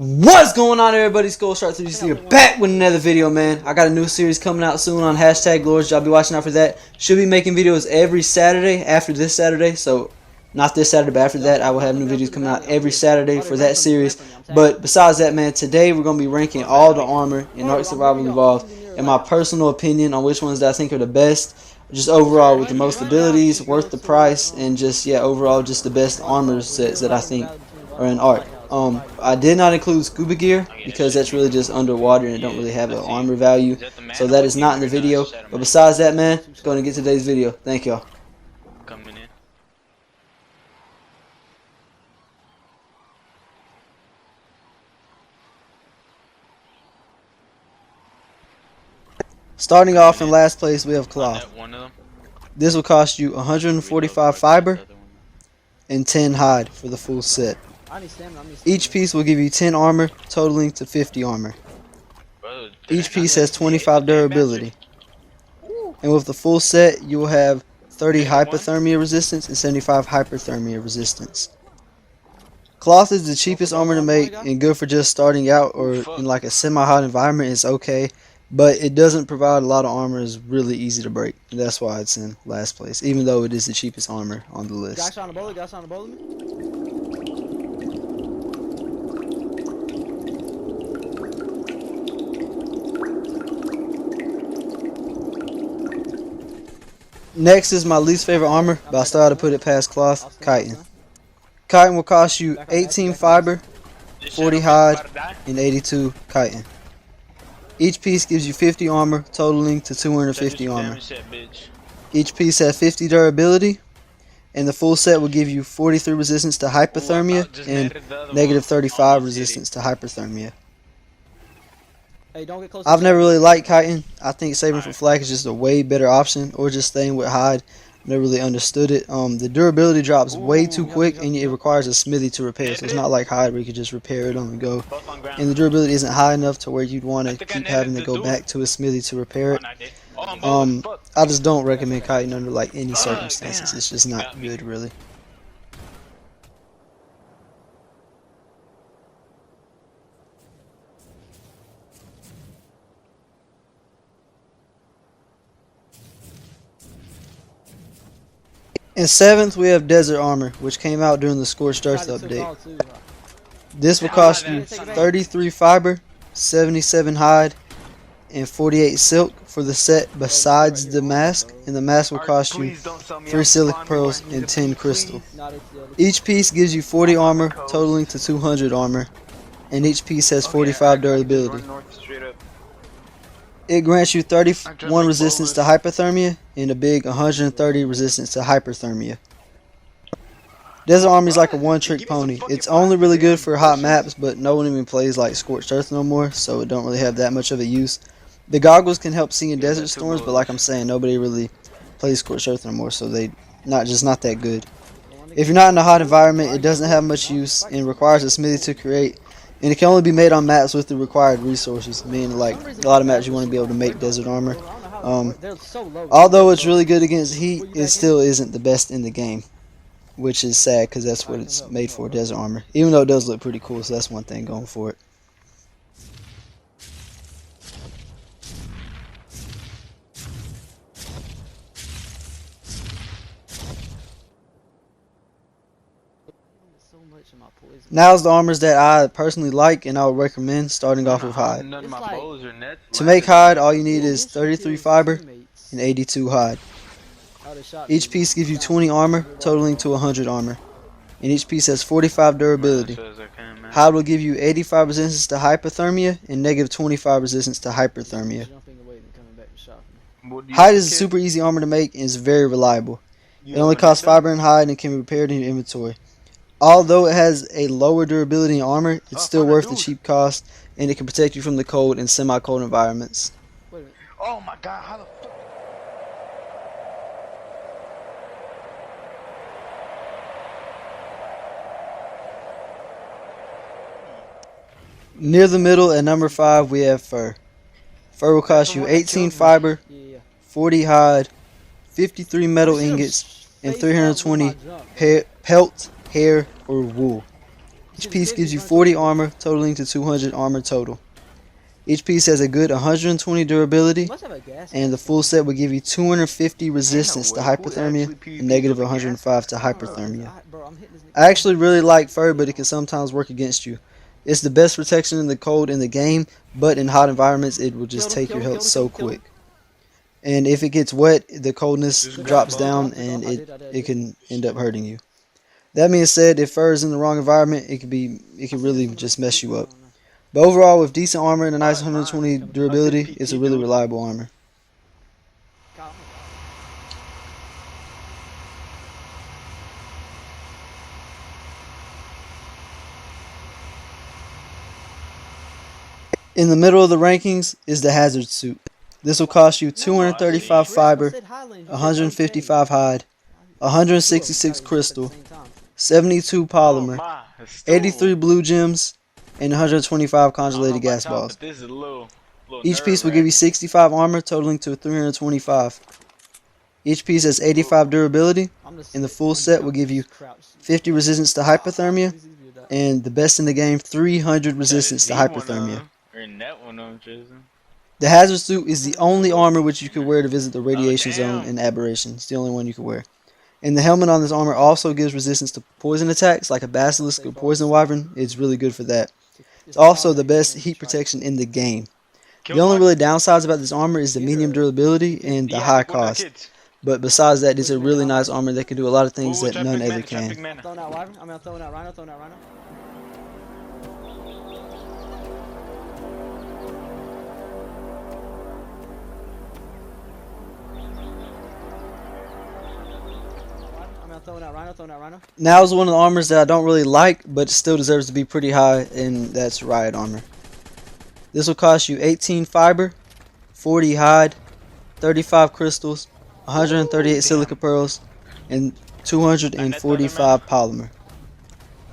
What's going on, everybody? Skull Shark 3 here, back with another video, man. I got a new series coming out soon on #Lords. Y'all be watching out for that. Should be making videos every Saturday after this Saturday. So, not this Saturday, but after that, I will have new videos coming out every Saturday for that series. But besides that, man, today we're going to be ranking all the armor in Ark Survival Evolved and my personal opinion on which ones that I think are the best. Just overall with the most abilities, worth the price, and just, yeah, overall just the best armor sets that I think are in Ark. I did not include scuba gear because that's really just underwater and it don't really have an armor value, so that is not in the video. But besides that, man, just going to get to today's video. Thank y'all. Starting off in last place, we have cloth. This will cost you 145 fiber and 10 hide for the full set. Each piece will give you 10 armor, totaling to 50 armor. Each piece has 25 durability. And with the full set, you will have 30 hypothermia resistance and 75 hyperthermia resistance. Cloth is the cheapest armor to make and good for just starting out or in like a semi-hot environment. It's okay, but it doesn't provide a lot of armor. It's really easy to break. And that's why it's in last place, even though it is the cheapest armor on the list. Next is my least favorite armor, but I still had to put it past cloth, chitin. Chitin will cost you 18 fiber, 40 hide, and 82 chitin. Each piece gives you 50 armor, totaling to 250 armor. Each piece has 50 durability, and the full set will give you 43 resistance to hypothermia and negative 35 resistance to hyperthermia. I've never really liked chitin. I think saving for flak is just a way better option, or just staying with hide. Never really understood it. The durability drops way too quick, and it requires a smithy to repair. So it's not like hide where you can just repair it on the go. And the durability isn't high enough to where you'd want to keep having to go back to a smithy to repair it. I just don't recommend chitin under like any circumstances. It's just not good, really. In 7th, we have Desert Armor, which came out during the Scorched Earth update. This will cost you 33 fiber, 77 hide, and 48 silk for the set besides the mask, and the mask will cost you 3 silica pearls and 10 crystal. Each piece gives you 40 armor, totaling to 200 armor, and each piece has 45 durability. It grants you 31 resistance to hypothermia and a big 130 resistance to hyperthermia. Desert Armor is like a one-trick pony. It's only really good for hot maps, but no one even plays like Scorched Earth no more, so it don't really have that much of a use. The goggles can help see in desert storms, but like I'm saying, nobody really plays Scorched Earth no more, so they not that good. If you're not in a hot environment, it doesn't have much use and requires a smithy to create. And it can only be made on maps with the required resources, meaning like a lot of maps you want to be able to make Desert Armor. Although it's really good against heat, it still isn't the best in the game, which is sad because that's what it's made for, Desert Armor. Even though it does look pretty cool, so that's one thing going for it. Now's the armors that I personally like and I would recommend, starting off with hide. To make hide, all you need is 33 fiber and 82 hide. Each piece gives you 20 armor, totaling to 100 armor. And each piece has 45 durability. Hide will give you 85 resistance to hypothermia and negative 25 resistance to hyperthermia. Hide is a super easy armor to make and is very reliable. It only costs fiber and hide and can be repaired in your inventory. Although it has a lower durability in armor, it's still worth the cheap cost, and it can protect you from the cold in semi-cold environments. Oh my god, how the fuck? Near the middle at number 5, we have fur. Fur will cost you 18 fiber, 40 hide, 53 metal ingots, and 320 pelt, hair, or wool. Each piece gives you 40 armor, totaling to 200 armor total. Each piece has a good 120 durability, and the full set will give you 250 resistance to hypothermia and negative 105 to hyperthermia. I actually really like fur, but it can sometimes work against you. It's the best protection in the cold in the game, but in hot environments it will just take your health so quick. And if it gets wet, the coldness drops down and it can end up hurting you. That being said, if fur is in the wrong environment, it can really just mess you up. But overall, with decent armor and a nice 120 durability, it's a really reliable armor. In the middle of the rankings is the hazard suit. This will cost you 235 fiber, 155 hide, 166 crystal, 72 polymer, 83 blue gems, and 125 congelated gas balls. Each piece will give you 65 armor, totaling to 325. Each piece has 85 durability, and the full set will give you 50 resistance to hypothermia, and the best in the game, 300 resistance to hypothermia. The hazard suit is the only armor which you can wear to visit the radiation zone and aberration. It's the only one you can wear. And the helmet on this armor also gives resistance to poison attacks, like a basilisk or poison wyvern. It's really good for that. It's also the best heat protection in the game. The only really downsides about this armor is the medium durability and the high cost. But besides that, it's a really nice armor that can do a lot of things that none other can. Now is one of the armors that I don't really like, but it still deserves to be pretty high, and that's Riot Armor. This will cost you 18 fiber, 40 hide, 35 crystals, 138 silica pearls, and 245 polymer.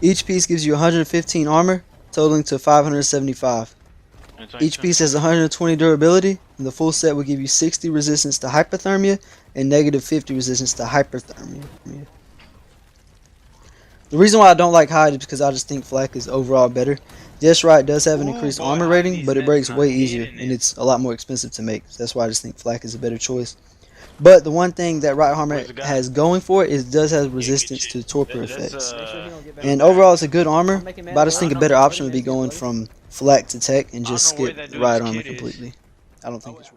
Each piece gives you 115 armor, totaling to 575. Each piece has 120 durability, and the full set will give you 60 resistance to hypothermia and negative 50 resistance to hyperthermia. The reason why I don't like hide is because I just think flak is overall better. Yes, Riot does have an increased armor rating, but it breaks way easier, and it's a lot more expensive to make. So that's why I just think flak is a better choice. But the one thing that Riot Armor has going for it is it does have resistance to torpor effects. And overall, it's a good armor, but I just think a better option would be going from flak to tech and just skip Riot Armor completely. I don't think it's right.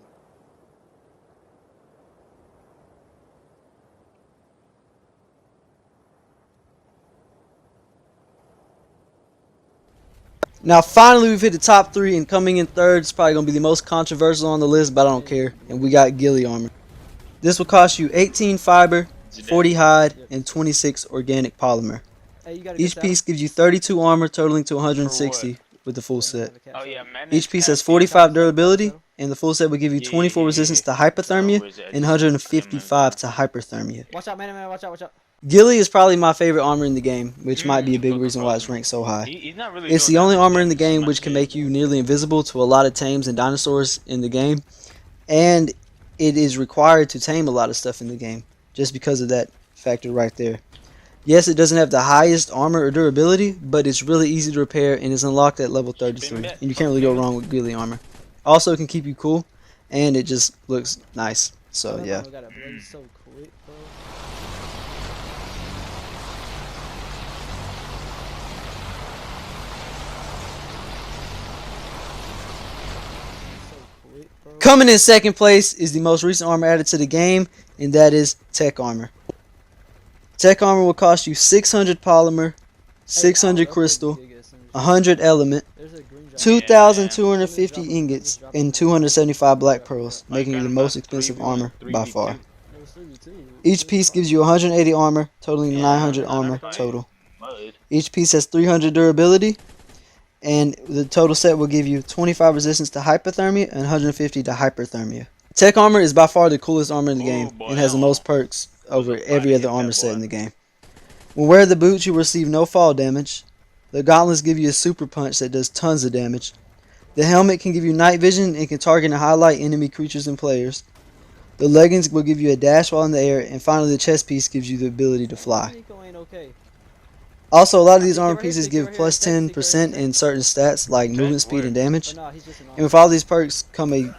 Now finally we've hit the top 3, and coming in third is probably going to be the most controversial on the list, but I don't care. And we got Gilly Armor. This will cost you 18 fiber, 40 hide, and 26 organic polymer. Each piece gives you 32 armor, totaling to 160 with the full set. Each piece has 45 durability, and the full set will give you 24 resistance to hypothermia and 155 to hyperthermia. Watch out, man, watch out. Gilly is probably my favorite armor in the game, which might be a big reason why it's ranked so high. It's the only armor in the game which can make you nearly invisible to a lot of tames and dinosaurs in the game, and it is required to tame a lot of stuff in the game, just because of that factor right there. Yes, it doesn't have the highest armor or durability, but it's really easy to repair and is unlocked at level 33, and you can't really go wrong with Gilly Armor. Also, it can keep you cool, and it just looks nice, so yeah. Coming in second place is the most recent armor added to the game, and that is Tech Armor. Tech Armor will cost you 600 polymer, 600 crystal, 100 element, 2,250 ingots, and 275 black pearls, making it the most expensive armor by far. Each piece gives you 180 armor, totaling 900 armor total. Each piece has 300 durability, and the total set will give you 25 resistance to hypothermia and 150 to hyperthermia. Tech Armor is by far the coolest armor in the game and has the most perks over every other armor set in the game. When wearing the boots, you will receive no fall damage. The gauntlets give you a super punch that does tons of damage. The helmet can give you night vision and can target and highlight enemy creatures and players. The leggings will give you a dash while in the air, and finally the chest piece gives you the ability to fly. Also, a lot of these armor pieces give plus 10% in certain stats like movement speed and damage. And with all these perks come a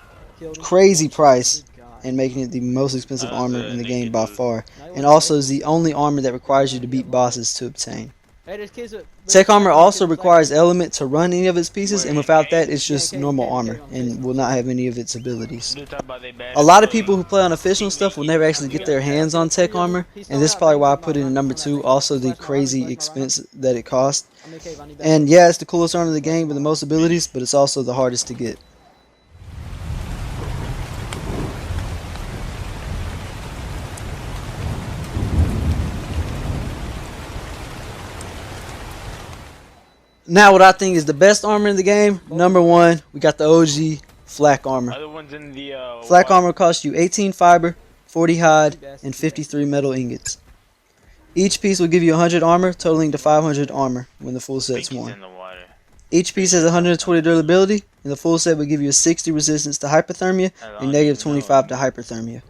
crazy price, and making it the most expensive armor in the game by far. And also is the only armor that requires you to beat bosses to obtain. Tech armor also requires element to run any of its pieces, and without that it's just normal armor and will not have any of its abilities. A lot of people who play on official stuff will never actually get their hands on tech armor, and this is probably why I put it in number 2, also the crazy expense that it costs. And yeah, it's the coolest armor in the game with the most abilities, but it's also the hardest to get. Now, what I think is the best armor in the game, number 1, we got the OG Flak Armor. Flak Armor costs you 18 fiber, 40 hide, and 53 metal ingots. Each piece will give you 100 armor, totaling to 500 armor when the full set's won. Each piece has 120 durability, and the full set will give you a 60 resistance to hypothermia and negative 25 to hyperthermia.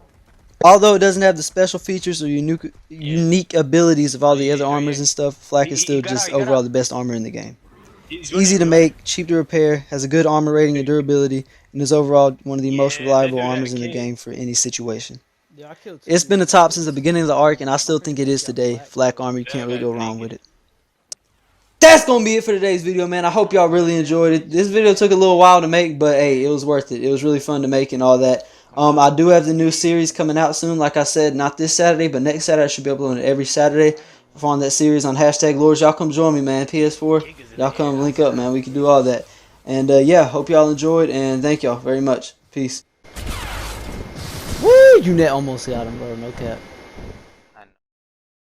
Although it doesn't have the special features or unique abilities of all the other armors and stuff, Flak is still just overall the best armor in the game. It's easy to make, cheap to repair, has a good armor rating and durability, and is overall one of the most reliable armors in the game for any situation. It's been the top since the beginning of the ARK, and I still think it is today. Flak Armor, you can't really go wrong with it. That's going to be it for today's video, man. I hope y'all really enjoyed it. This video took a little while to make, but hey, it was worth it. It was really fun to make and all that. I do have the new series coming out soon. Like I said, not this Saturday, but next Saturday I should be uploading every Saturday. On that series on #Lords. Y'all come join me, man. PS4, y'all come link up, man. We can do all that. And yeah, hope y'all enjoyed, and thank y'all very much. Peace. Woo! You net almost got him, bro. No cap.